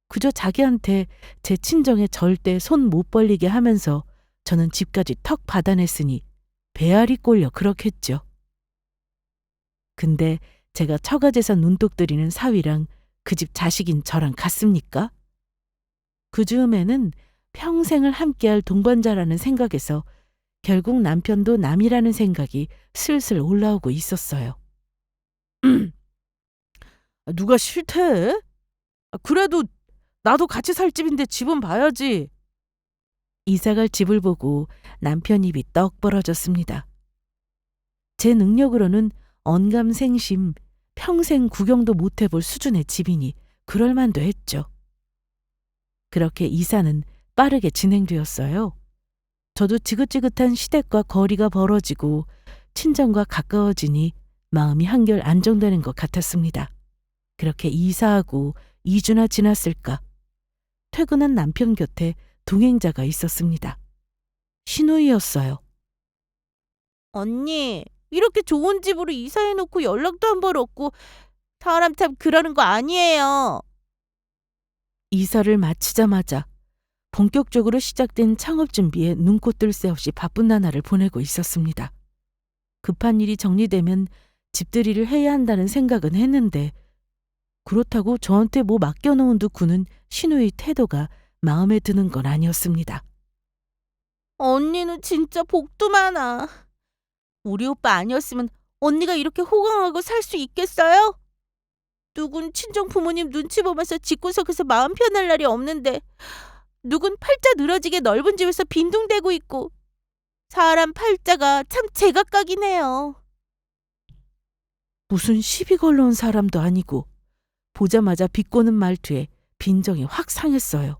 그저 자기한테 제 친정에 절대 손 못 벌리게 하면서 저는 집까지 턱 받아냈으니 배알이 꼴려 그렇겠죠. 근데 제가 처가제사 눈독 들이는 사위랑 그 집 자식인 저랑 같습니까? 그 즈음에는 평생을 함께할 동반자라는 생각에서 결국 남편도 남이라는 생각이 슬슬 올라오고 있었어요. 누가 싫대? 그래도 나도 같이 살 집인데 집은 봐야지. 이사갈 집을 보고 남편 입이 떡 벌어졌습니다. 제 능력으로는 언감생심 평생 구경도 못 해볼 수준의 집이니 그럴만도 했죠.
그렇게 이사는 빠르게 진행되었어요. 저도 지긋지긋한 시댁과 거리가 벌어지고 친정과 가까워지니 마음이 한결 안정되는 것 같았습니다. 그렇게 이사하고 2주나 지났을까. 퇴근한 남편 곁에 동행자가 있었습니다. 신우이였어요.
언니, 이렇게 좋은 집으로 이사해놓고 연락도 한 번 없고 사람 참 그러는 거 아니에요.
이사를 마치자마자 본격적으로 시작된 창업 준비에 눈코 뜰 새 없이 바쁜 나날을 보내고 있었습니다. 급한 일이 정리되면 집들이를 해야 한다는 생각은 했는데 그렇다고 저한테 뭐 맡겨놓은 듯 구는 신우의 태도가 마음에 드는 건 아니었습니다.
언니는 진짜 복도 많아. 우리 오빠 아니었으면 언니가 이렇게 호강하고 살 수 있겠어요? 누군 친정 부모님 눈치 보면서 집구석에서 마음 편할 날이 없는데 누군 팔자 늘어지게 넓은 집에서 빈둥대고 있고 사람 팔자가 참 제각각이긴 해요.
무슨 시비 걸러온 사람도 아니고 보자마자 비꼬는 말투에 빈정이 확 상했어요.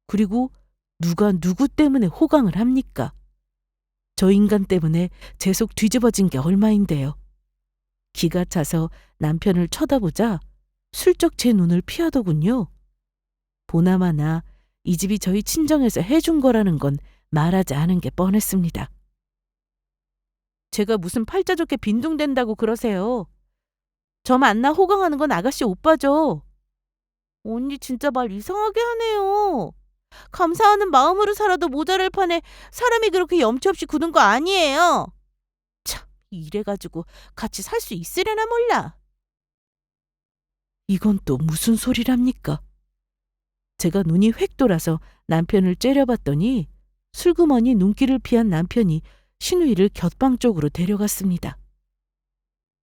그리고 누가 누구 때문에 호강을 합니까? 저 인간 때문에 제 속 뒤집어진 게 얼마인데요. 기가 차서 남편을 쳐다보자 슬쩍 제 눈을 피하더군요. 보나마나 이 집이 저희 친정에서 해준 거라는 건 말하지 않은 게 뻔했습니다. 제가 무슨 팔자 좋게 빈둥댄다고 그러세요. 저 만나 호강하는 건 아가씨 오빠죠.
언니 진짜 말 이상하게 하네요. 감사하는 마음으로 살아도 모자랄 판에 사람이 그렇게 염치 없이 구는 거 아니에요. 참, 이래가지고 같이 살 수 있으려나 몰라.
이건 또 무슨 소리랍니까? 제가 눈이 획 돌아서 남편을 째려봤더니 슬그머니 눈길을 피한 남편이 신우이를 곁방 쪽으로 데려갔습니다.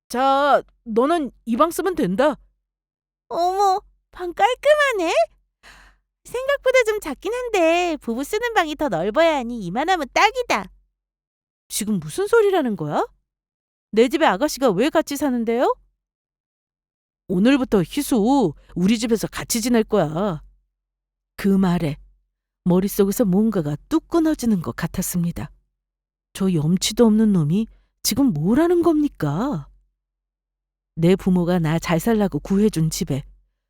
자, 너는 이 방 쓰면 된다.
어머, 방 깔끔하네? 생각보다 좀 작긴 한데 부부 쓰는 방이 더 넓어야 하니 이만하면 딱이다.
지금 무슨 소리라는 거야? 내 집에 아가씨가 왜 같이 사는데요? 오늘부터 희수, 우리 집에서 같이 지낼 거야. 그 말에 머릿속에서 뭔가가 뚝 끊어지는 것 같았습니다. 저 염치도 없는 놈이 지금 뭐라는 겁니까? 내 부모가 나 잘 살라고 구해준 집에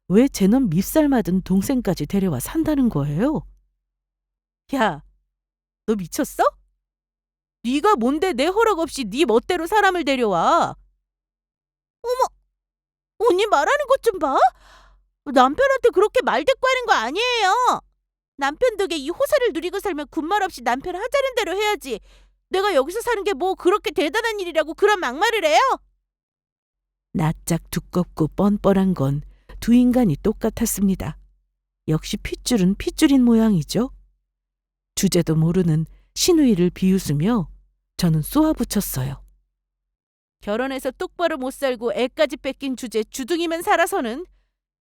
왜 제 놈 밉살 맞은 동생까지 데려와 산다는 거예요? 야, 너 미쳤어? 네가 뭔데 내 허락 없이 네 멋대로 사람을 데려와?
언니 말하는 것 좀 봐. 남편한테 그렇게 말대꾸하는 거 아니에요. 남편 덕에 이 호사를 누리고 살면 군말 없이 남편 하자는 대로 해야지. 내가 여기서 사는 게 뭐 그렇게 대단한 일이라고 그런 막말을 해요?
낯짝 두껍고 뻔뻔한 건 두 인간이 똑같았습니다. 역시 핏줄은 핏줄인 모양이죠. 주제도 모르는 신우이를 비웃으며 저는 쏘아붙였어요. 결혼해서 똑바로 못 살고 애까지 뺏긴 주제 주둥이만 살아서는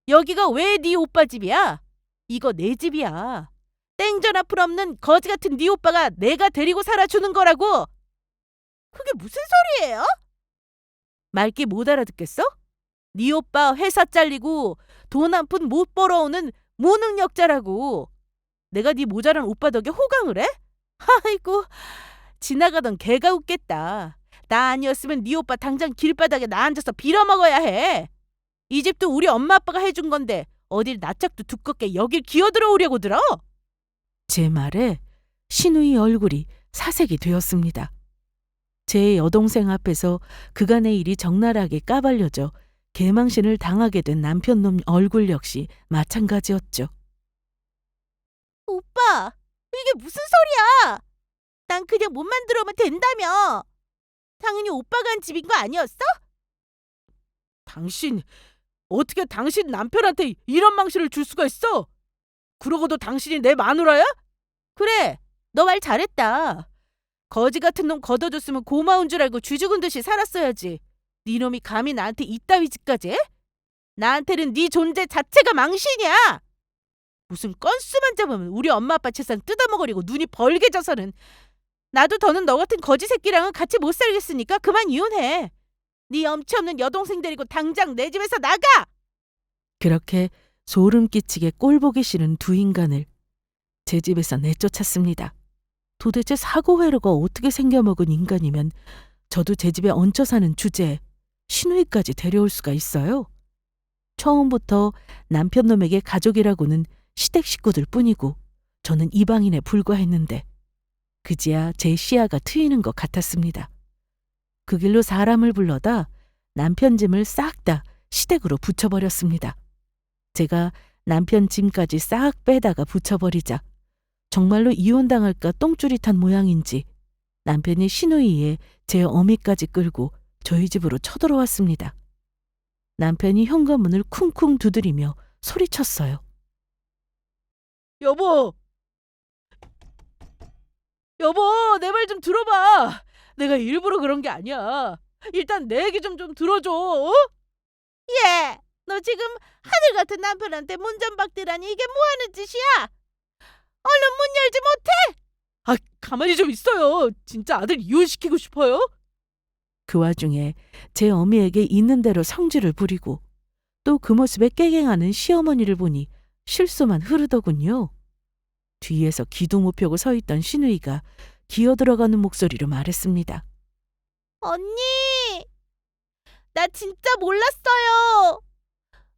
여기가 왜 네 오빠 집이야? 이거 내 집이야. 땡전 앞을 없는 거지 같은 네 오빠가 내가 데리고 살아주는 거라고.
그게 무슨 소리예요?
맑게 못 알아듣겠어? 네 오빠 회사 잘리고 돈 한 푼 못 벌어오는 무능력자라고. 내가 네 모자란 오빠 덕에 호강을 해? 아이고, 지나가던 개가 웃겠다. 나 아니었으면 네 오빠 당장 길바닥에 나 앉아서 빌어먹어야 해. 이 집도 우리 엄마 아빠가 해준 건데 어딜 낯짝도 두껍게 여길 기어들어오려고 들어? 제 말에 신우이 얼굴이 사색이 되었습니다. 제 여동생 앞에서 그간의 일이 적나라하게 까발려져 개망신을 당하게 된 남편놈 얼굴 역시 마찬가지였죠.
오빠, 이게 무슨 소리야? 난 그냥 몸만 들어오면 된다며. 당연히 오빠가 한 집인 거 아니었어?
당신, 어떻게 당신 남편한테 이런 망신을 줄 수가 있어? 그러고도 당신이 내 마누라야?
그래, 너 말 잘했다.
거지 같은 놈 걷어줬으면 고마운 줄 알고 쥐죽은 듯이 살았어야지. 네 놈이 감히 나한테 이따위 짓까지 해? 나한테는 네 존재 자체가 망신이야. 무슨 건수만 잡으면 우리 엄마 아빠 재산 뜯어먹으려고 눈이 벌게져서는. 나도 더는 너 같은 거지 새끼랑은 같이 못 살겠으니까 그만 이혼해. 네 염치 없는 여동생 데리고 당장 내 집에서 나가! 그렇게 소름 끼치게 꼴보기 싫은 두 인간을 제 집에서 내쫓았습니다. 도대체 사고 회로가 어떻게 생겨먹은 인간이면 저도 제 집에 얹혀 사는 주제에 시누이까지 데려올 수가 있어요? 처음부터 남편 놈에게 가족이라고는 시댁 식구들 뿐이고 저는 이방인에 불과했는데 그지야 제 시야가 트이는 것 같았습니다. 그 길로 사람을 불러다 남편 짐을 싹 다 시댁으로 붙여버렸습니다. 제가 남편 짐까지 싹 빼다가 붙여버리자 정말로 이혼당할까 똥줄이 탄 모양인지 남편이 시누이에 제 어미까지 끌고 저희 집으로 쳐들어왔습니다. 남편이 현관문을 쿵쿵 두드리며 소리쳤어요.
여보! 여보, 내 말 좀 들어봐. 내가 일부러 그런 게 아니야. 일단 내 얘기 좀 들어줘. 어?
얘, 너 지금 하늘 같은 남편한테 문전박대라니 이게 뭐 하는 짓이야? 얼른 문 열지 못해?
아, 가만히 좀 있어요. 진짜 아들 이혼시키고 싶어요?
그 와중에 제 어미에게 있는 대로 성질을 부리고 또 그 모습에 깨갱하는 시어머니를 보니 실소만 흐르더군요. 뒤에서 기도 못 펴고 서 있던 시누이가 기어들어가는 목소리로 말했습니다.
언니, 나 진짜 몰랐어요.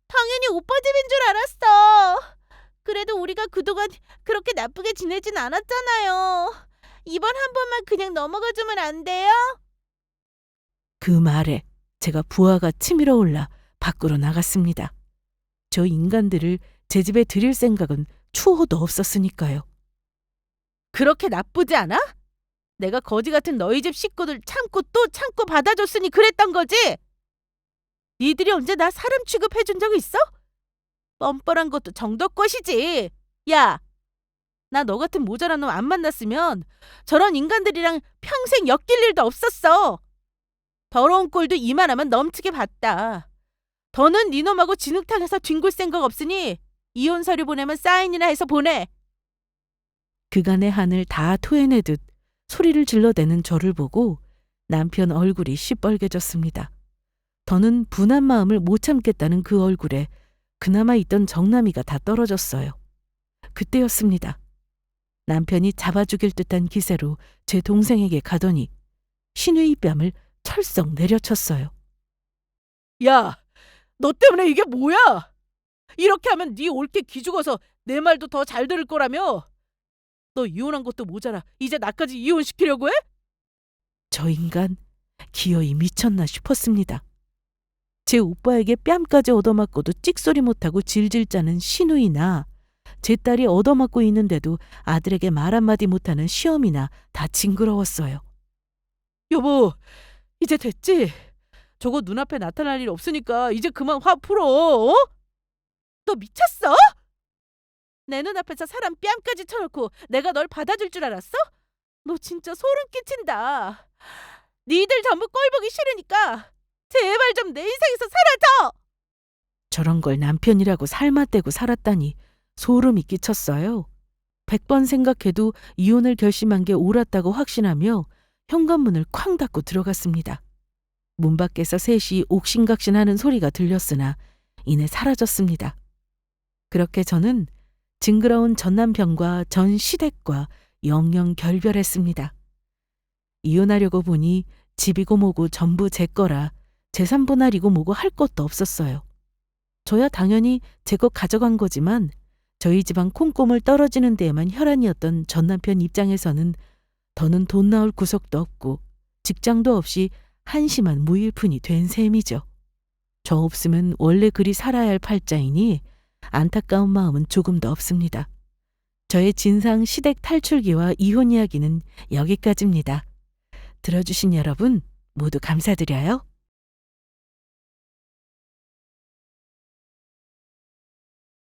당연히 오빠 집인 줄 알았어. 그래도 우리가 그동안 그렇게 나쁘게 지내진 않았잖아요. 이번 한 번만 그냥 넘어가주면 안 돼요?
그 말에 제가 부하가 치밀어 올라 밖으로 나갔습니다. 저 인간들을 제 집에 들일 생각은 추호도 없었으니까요.
그렇게 나쁘지 않아? 내가 거지 같은 너희 집 식구들 참고 또 참고 받아줬으니 그랬던 거지? 니들이 언제 나 사람 취급해준 적 있어? 뻔뻔한 것도 정도껏이지. 야, 나 너 같은 모자란 놈 안 만났으면 저런 인간들이랑 평생 엮일 일도 없었어. 더러운 꼴도 이만하면 넘치게 봤다. 더는 네 놈하고 진흙탕에서 뒹굴 생각 없으니 이혼 서류 보내면 사인이나 해서 보내.
그간의 한을 다 토해내듯 소리를 질러대는 저를 보고 남편 얼굴이 시뻘개졌습니다. 더는 분한 마음을 못 참겠다는 그 얼굴에 그나마 있던 정남이가 다 떨어졌어요. 그때였습니다. 남편이 잡아 죽일 듯한 기세로 제 동생에게 가더니 시누이 뺨을 철썩 내려쳤어요.
야, 너 때문에 이게 뭐야? 이렇게 하면 네 올게 기죽어서 내 말도 더 잘 들을 거라며? 너 이혼한 것도 모자라 이제 나까지 이혼시키려고 해?
저 인간 기어이 미쳤나 싶었습니다. 제 오빠에게 뺨까지 얻어맞고도 찍소리 못하고 질질 짜는 시누이나 제 딸이 얻어맞고 있는데도 아들에게 말 한마디 못하는 시어미나 다 징그러웠어요.
여보, 이제 됐지? 저거 눈앞에 나타날 일 없으니까 이제 그만 화 풀어. 어? 너 미쳤어? 내 눈앞에서 사람 뺨까지 쳐놓고 내가 널 받아줄 줄 알았어? 너 진짜 소름 끼친다. 니들 전부 꼴보기 싫으니까 제발 좀 내 인생에서 사라져.
저런 걸 남편이라고 살맛대고 살았다니 소름이 끼쳤어요. 100번 생각해도 이혼을 결심한 게 옳았다고 확신하며 현관문을 쾅 닫고 들어갔습니다. 문 밖에서 셋이 옥신각신하는 소리가 들렸으나 이내 사라졌습니다. 그렇게 저는 징그러운 전 남편과 전 시댁과 영영 결별했습니다. 이혼하려고 보니 집이고 뭐고 전부 제 거라 재산분할이고 뭐고 할 것도 없었어요. 저야 당연히 제 것 가져간 거지만 저희 집안 콩고물 떨어지는 데에만 혈안이었던 전 남편 입장에서는 더는 돈 나올 구석도 없고 직장도 없이 한심한 무일푼이 된 셈이죠. 저 없으면 원래 그리 살아야 할 팔자이니 안타까운 마음은 조금도 없습니다. 저의 진상 시댁 탈출기와 이혼 이야기는 여기까지입니다. 들어주신 여러분 모두 감사드려요.